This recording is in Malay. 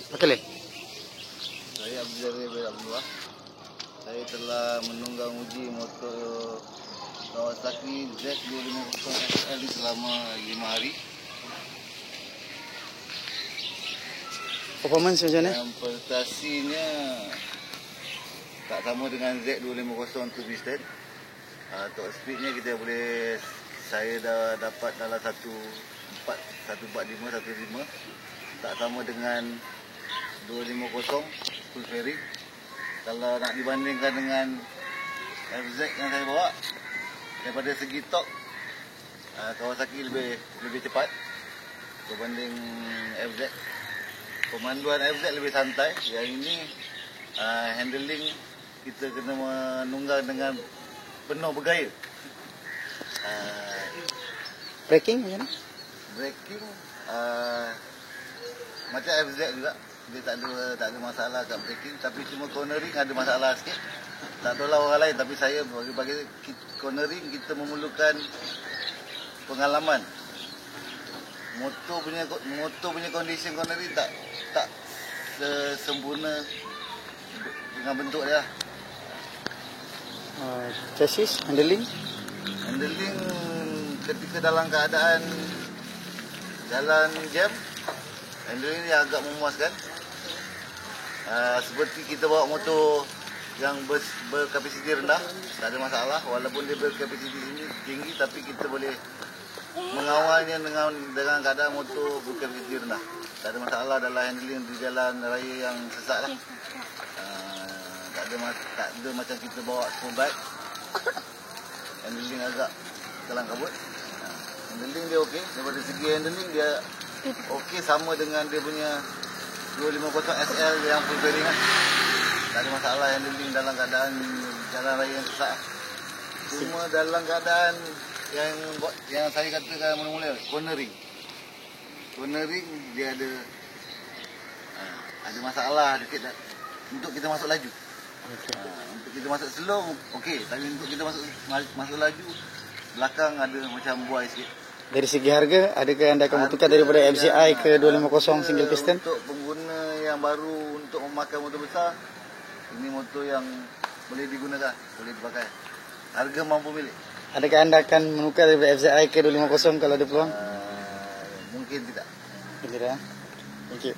Okey, Le. Saya Abdul bin Abdullah. Saya telah menunggang uji motor Kawasaki Z250 SL selama 5 hari. Performance macam mana? Yang prestasinya tak sama dengan Z250 untuk distance. Top speednya kita boleh, saya dah dapat dalam 145, 15. Tak sama dengan 250 full fairing. Kalau nak dibandingkan dengan FZ yang saya bawa, daripada segi torque, Kawasaki lebih cepat berbanding FZ. Pemanduan FZ lebih santai. Yang ini handling kita kena menunggang dengan penuh bergaya. Braking macam mana? Braking macam FZ juga. Dia tak ada masalah kat braking, tapi cuma cornering ada masalah sikit. Tak tahulah orang lain, tapi saya bagi cornering kita memerlukan pengalaman. Motor punya condition cornering tak sempurna dengan bentuk dia. Chassis, handling Ketika dalam keadaan jalan jam, handling dia agak memuaskan. Seperti kita bawa motor yang berkapasiti rendah, tak ada masalah. Walaupun dia berkapasiti tinggi, tapi kita boleh mengawalnya dengan keadaan motor berkapasiti rendah. Tak ada masalah dalam handling di jalan raya yang sesak lah. Tak ada macam kita bawa sport bike, handling agak kelang kabut. Handling dia okey. Daripada segi handling dia okey, sama dengan dia punya 250 SL yang full fairing kan. Tak ada masalah handling dalam keadaan jalan raya yang sesak. Cuma dalam keadaan yang saya katakan mula-mula, cornering dia ada masalah sikit untuk kita masuk laju. Untuk kita masuk slow okey, tapi untuk kita masuk laju belakang ada macam buai sikit. dari segi harga, adakah anda akan bertukar daripada FZI ke 250 single piston? Untuk pengguna yang baru untuk memakai motor besar, ini motor yang boleh digunakan, boleh dipakai. Harga mampu milik. Adakah anda akan menukar daripada FZI ke 250 kalau ada peluang? Mungkin tidak. Tidak. Thank you.